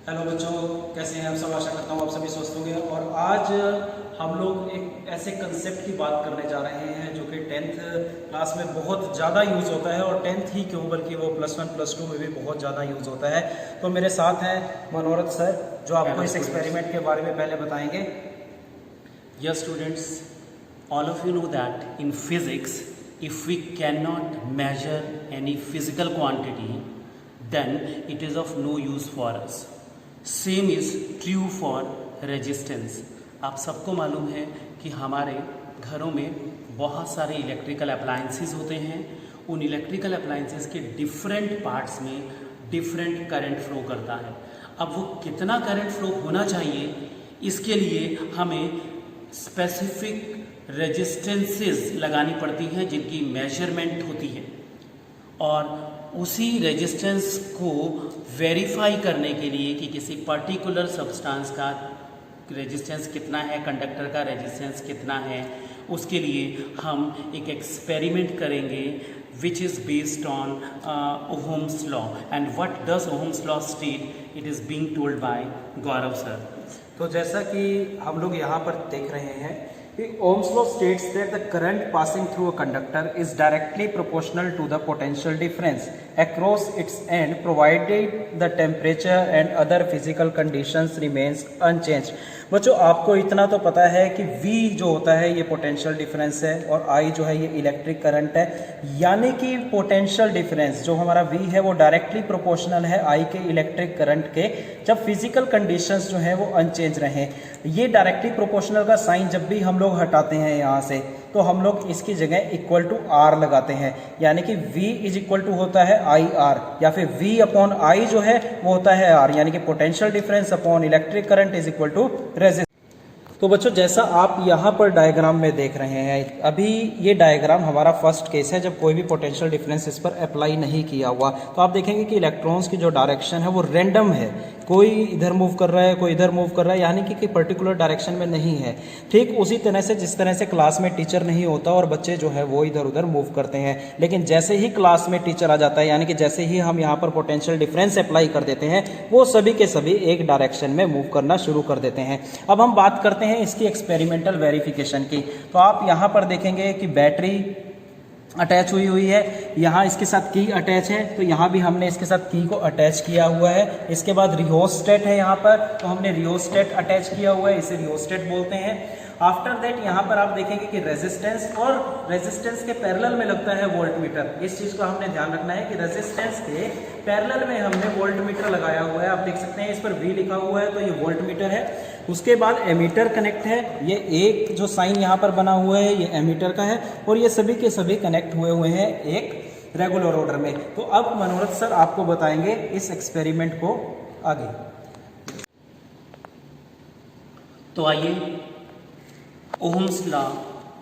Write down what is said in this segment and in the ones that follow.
Hello बच्चों, कैसे हैं आप सब। आशा करता हूँ आप सभी स्वस्थ होंगे। और आज हम लोग एक ऐसे कंसेप्ट की बात करने जा रहे हैं जो कि 10th क्लास में बहुत ज़्यादा यूज़ होता है, और 10th ही क्यों बल्कि वो +1 +2 में भी बहुत ज़्यादा यूज़ होता है। तो मेरे साथ हैं मनोरथ सर, जो आपको इस एक्सपेरिमेंट के बारे में पहले बताएंगे। Yes, students, all of you know that in physics, if we cannot measure any physical quantity, then it is of no use for us. Same is true for resistance. आप सबको मालूम है कि हमारे घरों में बहुत सारे इलेक्ट्रिकल अप्लायंसेस होते हैं। उन इलेक्ट्रिकल अप्लायंसेस के डिफरेंट पार्ट्स में डिफरेंट करंट फ्लो करता है। अब वो कितना करंट फ्लो होना चाहिए, इसके लिए हमें स्पेसिफिक रेजिस्टेंसेस लगानी पड़ती हैं जिनकी मेजरमेंट होती है, और उसी रेजिस्टेंस को वेरीफाई करने के लिए कि किसी पर्टिकुलर सब्सटेंस का रेजिस्टेंस कितना है, कंडक्टर का रेजिस्टेंस कितना है, उसके लिए हम एक एक्सपेरिमेंट करेंगे which is based on Ohm's law. And what does Ohm's law state, it is being told by Gaurav sir. तो जैसा कि हम लोग यहाँ पर देख रहे हैं कि Ohm's law states that the current passing through a conductor is directly proportional to the potential difference across its end, provided the temperature and other physical conditions remains unchanged। बच्चों, आपको इतना तो पता है कि V जो होता है ये पोटेंशियल डिफरेंस है, और I जो है ये इलेक्ट्रिक करंट है। यानी कि पोटेंशियल डिफरेंस जो हमारा V है वो डायरेक्टली प्रोपोर्शनल है I के इलेक्ट्रिक करंट के, जब फिजिकल कंडीशंस जो है वो अनचेंज रहें। ये डायरेक्टली प्रोपोर्शनल का साइन जब भी हम लोग हटाते हैं यहाँ से, तो हम लोग इसकी जगह इक्वल टू R लगाते हैं। यानी कि V इज इक्वल टू होता है IR, या फिर V अपॉन I जो है वो होता है R, यानी कि potential difference upon electric current is equal to resistance. तो बच्चों, जैसा आप यहाँ पर डायग्राम में देख रहे हैं, अभी ये डायग्राम हमारा फर्स्ट केस है जब कोई भी पोटेंशियल डिफरेंस इस पर अप्लाई नहीं किया हुआ। तो आप देखेंगे कि इलेक्ट्रॉन्स की जो डायरेक्शन है वो रैंडम है, कोई इधर मूव कर रहा है, कोई इधर मूव कर रहा है, यानी कि पर्टिकुलर डायरेक्शन में नहीं है। ठीक उसी तरह से जिस तरह से क्लास में टीचर नहीं होता और बच्चे जो है वो इधर उधर मूव करते हैं, लेकिन जैसे ही क्लास में टीचर आ जाता है, यानी कि जैसे ही हम यहाँ पर पोटेंशियल डिफरेंस अप्लाई कर देते हैं, वो सभी के सभी एक डायरेक्शन में मूव करना शुरू कर देते हैं। अब हम बात करते हैं इसकी एक्सपेरिमेंटल वेरिफिकेशन की। तो आप यहाँ पर देखेंगे कि बैटरी अटैच हुई है, यहाँ इसके साथ की अटैच है, तो यहाँ भी हमने इसके साथ की को अटैच किया हुआ है। इसके बाद रियोस्टेट है यहाँ पर, तो हमने रियोस्टेट अटैच किया हुआ है, इसे रियोस्टेट बोलते हैं। आफ्टर दैट यहाँ पर आप देखेंगे कि रेजिस्टेंस, और रेजिस्टेंस के पैरेलल में लगता है वोल्टमीटर। इस चीज़ का हमने ध्यान रखना है कि रेजिस्टेंस के पैरेलल में हमने वोल्टमीटर लगाया हुआ है। आप देख सकते हैं इस पर V लिखा हुआ है, तो ये वोल्टमीटर है। उसके बाद एमीटर कनेक्ट है, ये एक जो साइन यहाँ पर बना हुआ है ये एमीटर का है, और ये सभी के सभी कनेक्ट हुए हैं एक रेगुलर ऑर्डर में। तो अब मनोरथ सर आपको बताएंगे इस एक्सपेरिमेंट को आगे। तो आइए ओहम्स लॉ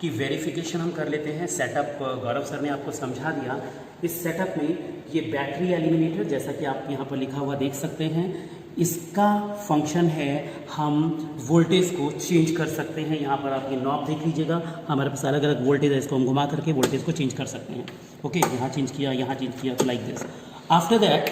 की वेरिफिकेशन हम कर लेते हैं। सेटअप गौरव सर ने आपको समझा दिया। इस सेटअप में ये बैटरी एलिमिनेटर, जैसा कि आप यहाँ पर लिखा हुआ देख सकते हैं, इसका फंक्शन है हम वोल्टेज को चेंज कर सकते हैं। यहाँ पर आप ये नॉब देख लीजिएगा, हमारे पास अलग अलग वोल्टेज है, इसको हम घुमा करके वोल्टेज को चेंज कर सकते हैं। ओके, यहाँ चेंज किया, यहाँ चेंज किया, तो लाइक दिस। आफ्टर दैट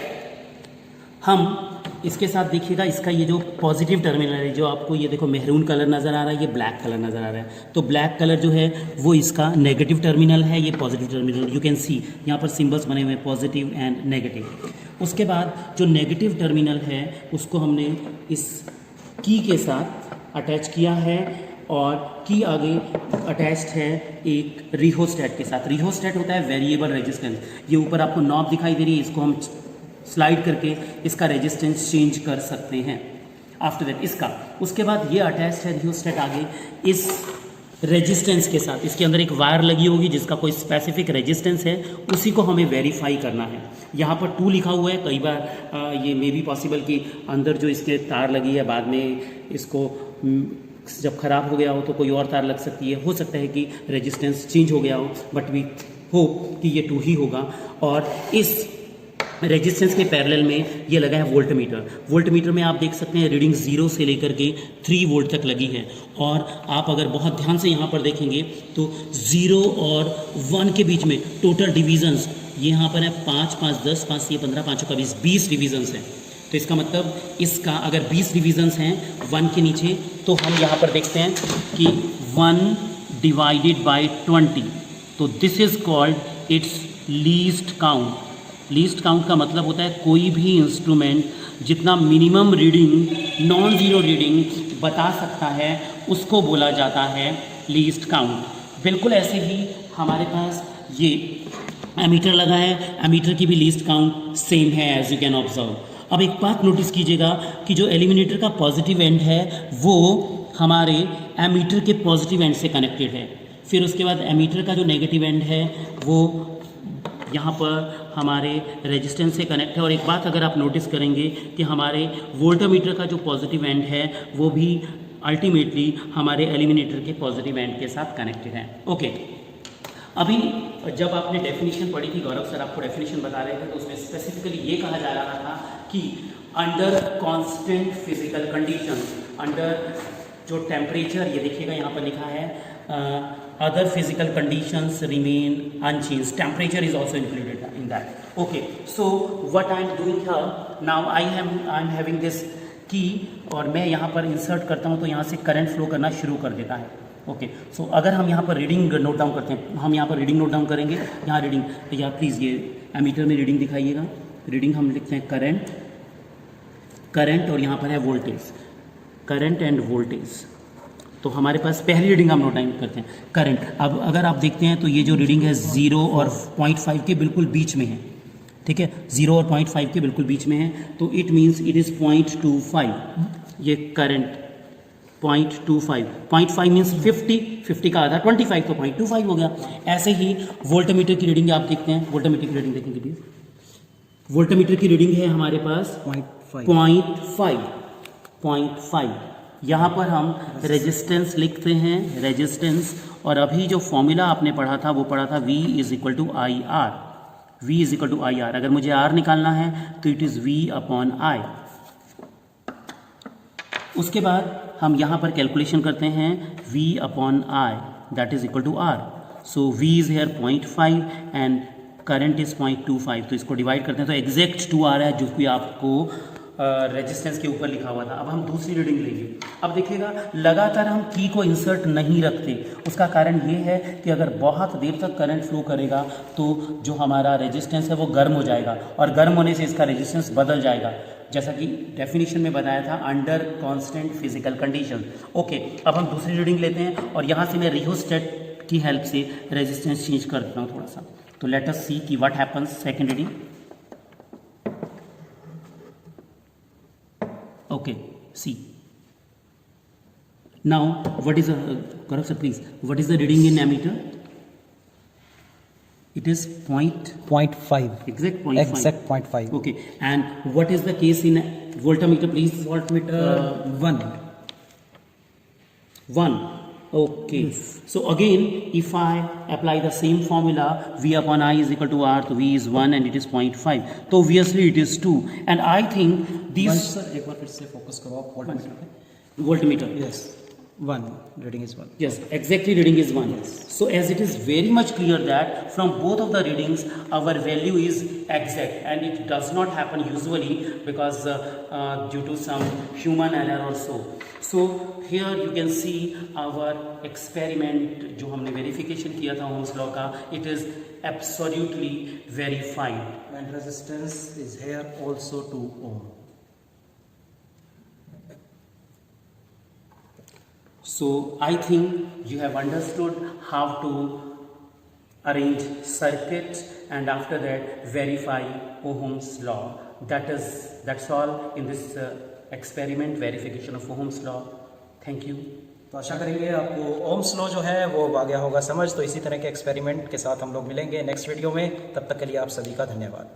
हम इसके साथ देखिएगा, इसका ये जो पॉजिटिव टर्मिनल है, जो आपको ये देखो मेहरून कलर नज़र आ रहा है, ये ब्लैक कलर नज़र आ रहा है, तो ब्लैक कलर जो है वो इसका नेगेटिव टर्मिनल है, ये positive terminal. You can see यहाँ पर सिंबल्स बने हुए हैं, पॉजिटिव एंड नेगेटिव। उसके बाद जो नेगेटिव टर्मिनल है उसको हमने इस की के साथ अटैच किया है, और की आगे अटैच्ड है एक रिहोस्टेट के साथ। रिहोस्टेट होता है वेरिएबल रेजिस्टेंस। ये ऊपर आपको नॉब दिखाई दे रही है, इसको हम स्लाइड करके इसका रेजिस्टेंस चेंज कर सकते हैं। आफ्टर दैट इसका, उसके बाद ये अटैच्ड है रियोस्टेट आगे इस रेजिस्टेंस के साथ। इसके अंदर एक वायर लगी होगी जिसका कोई स्पेसिफिक रेजिस्टेंस है, उसी को हमें वेरीफाई करना है। यहाँ पर 2 लिखा हुआ है, कई बार ये मे बी पॉसिबल कि अंदर जो इसके तार लगी है बाद में इसको जब ख़राब हो गया हो तो कोई और तार लग सकती है, हो सकता है कि रेजिस्टेंस चेंज हो गया हो, बट वी होप कि ये 2 ही होगा। और इस रेजिस्टेंस के पैरेलल में ये लगा है वोल्टमीटर। वोल्टमीटर में आप देख सकते हैं रीडिंग 0 से लेकर के 3 वोल्ट तक लगी है, और आप अगर बहुत ध्यान से यहाँ पर देखेंगे तो 0 और 1 के बीच में टोटल डिवीजन्स ये यहाँ पर है 5, 5, 10, 5, 15, 5 का 20 डिवीजन्स हैं। तो इसका मतलब इसका अगर 20 डिविजन्स हैं 1 के नीचे, तो हम यहाँ पर देखते हैं कि 1 डिवाइडेड बाय 20, तो this is called its least count. Least count का मतलब होता है कोई भी इंस्ट्रूमेंट जितना minimum reading, non zero reading बता सकता है उसको बोला जाता है लीस्ट काउंट। बिल्कुल ऐसे ही हमारे पास ये एमीटर लगा है, एमीटर की भी लीस्ट काउंट सेम है एज यू कैन ऑब्जर्व। अब एक बात नोटिस कीजिएगा कि जो एलिमिनेटर का पॉजिटिव एंड है वो हमारे एमीटर के पॉजिटिव एंड से कनेक्टेड है, फिर उसके बाद एमीटर का जो नेगेटिव एंड है वो यहाँ पर हमारे रेजिस्टेंस से कनेक्ट है। और एक बात अगर आप नोटिस करेंगे कि हमारे वोल्टामीटर का जो पॉजिटिव एंड है वो भी अल्टीमेटली हमारे एलिमिनेटर के पॉजिटिव एंड के साथ कनेक्टेड है। ओके, अभी जब आपने डेफिनेशन पढ़ी थी, गौरव सर आपको डेफिनेशन बता रहे थे, तो उसमें स्पेसिफिकली ये कहा जा रहा था कि under constant physical condition, under जो टेम्परेचर, ये देखिएगा यहाँ पर लिखा है other physical conditions remain unchanged, temperature is also included in that. Okay, so what I am doing here now, I am having this key और मैं यहाँ पर इंसर्ट करता हूँ तो यहाँ से करंट फ्लो करना शुरू कर देता है। ओके, सो अगर हम यहाँ पर रीडिंग नोट डाउन करते हैं, हम यहाँ पर रीडिंग नोट डाउन करेंगे। यहाँ रीडिंग, या प्लीज़ ये एमीटर में रीडिंग दिखाइएगा। रीडिंग हम लिखते हैं करंट और यहाँ पर है वोल्टेज, करंट एंड वोल्टेज। तो हमारे पास पहली रीडिंग हम नोट डाउन करते हैं करंट। अब अगर आप देखते हैं तो ये जो रीडिंग है 0 और 0.5 के बिल्कुल बीच में है, ठीक है, 0 और 0.5 के बिल्कुल बीच में है, तो इट मीन्स इट इज़ 0.25। ये करंट 0.25, 0.5 मीन्स 50 का आधा 25, तो 0.25 हो गया। ऐसे ही वोल्टमीटर की रीडिंग आप देखते हैं, वोल्टमीटर की रीडिंग देखेंगे प्लीज। वोल्टमीटर की रीडिंग है हमारे पास 0.5। यहाँ पर हम रेजिस्टेंस लिखते हैं, रेजिस्टेंस, और अभी जो फॉर्मूला आपने पढ़ा था वो पढ़ा था V is equal to I R. V is equal to I R, अगर मुझे R निकालना है तो it is V upon I। उसके बाद हम यहाँ पर कैलकुलेशन करते हैं V upon I, that is equal to R। So V is here 0.5 and current is 0.25, तो इसको डिवाइड करते हैं तो एग्जैक्ट 2 आ रहा है, जो कि आपको रेजिस्टेंस के ऊपर लिखा हुआ था। अब हम दूसरी रीडिंग लेंगे। अब देखिएगा लगातार हम की को इंसर्ट नहीं रखते, उसका कारण ये है कि अगर बहुत देर तक करंट फ्लो करेगा तो जो हमारा रेजिस्टेंस है वो गर्म हो जाएगा, और गर्म होने से इसका रेजिस्टेंस बदल जाएगा, जैसा कि डेफिनेशन में बताया था, under constant physical condition. Okay, अब हम दूसरी रीडिंग लेते हैं और यहाँ से मैं रियोस्टेट की हेल्प से रेजिस्टेंस चेंज कर देता हूँ थोड़ा सा। तो लेट अस सी कि what happens second reading. Okay, see. Now, what is Gaurav sir, please, what is the reading in ammeter? It is 0.5. Exact 0.5. Exact 0.5. Okay, and what is the case in voltmeter, please? Voltmeter 1. 1. Okay. Yes. So again, if I apply the same formula, V upon I is equal to R, so V is 1 and it is 0.5. So obviously it is 2. And I think these... sir एक बार फिर से focus करो आप voltmeter पे। Voltmeter. Yes, 1. Reading is 1. Yes, exactly reading is 1. Yes. So as it is very much clear that from both of the readings our value is exact, and it does not happen usually because due to some human error or so. So here you can see our experiment जो हमने verification किया था Ohm's law का, it is absolutely verified. And resistance is here also 2 ohm. So I think you have understood how to arrange circuit and after that verify Ohm's law. That's all in this experiment, verification of Ohm's law. Thank you. तो आशा करेंगे आपको Ohm's law जो है वो आ गया होगा समझ। तो इसी तरह के एक्सपेरिमेंट के साथ हम लोग मिलेंगे नेक्स्ट वीडियो में, तब तक के लिए आप सभी का धन्यवाद।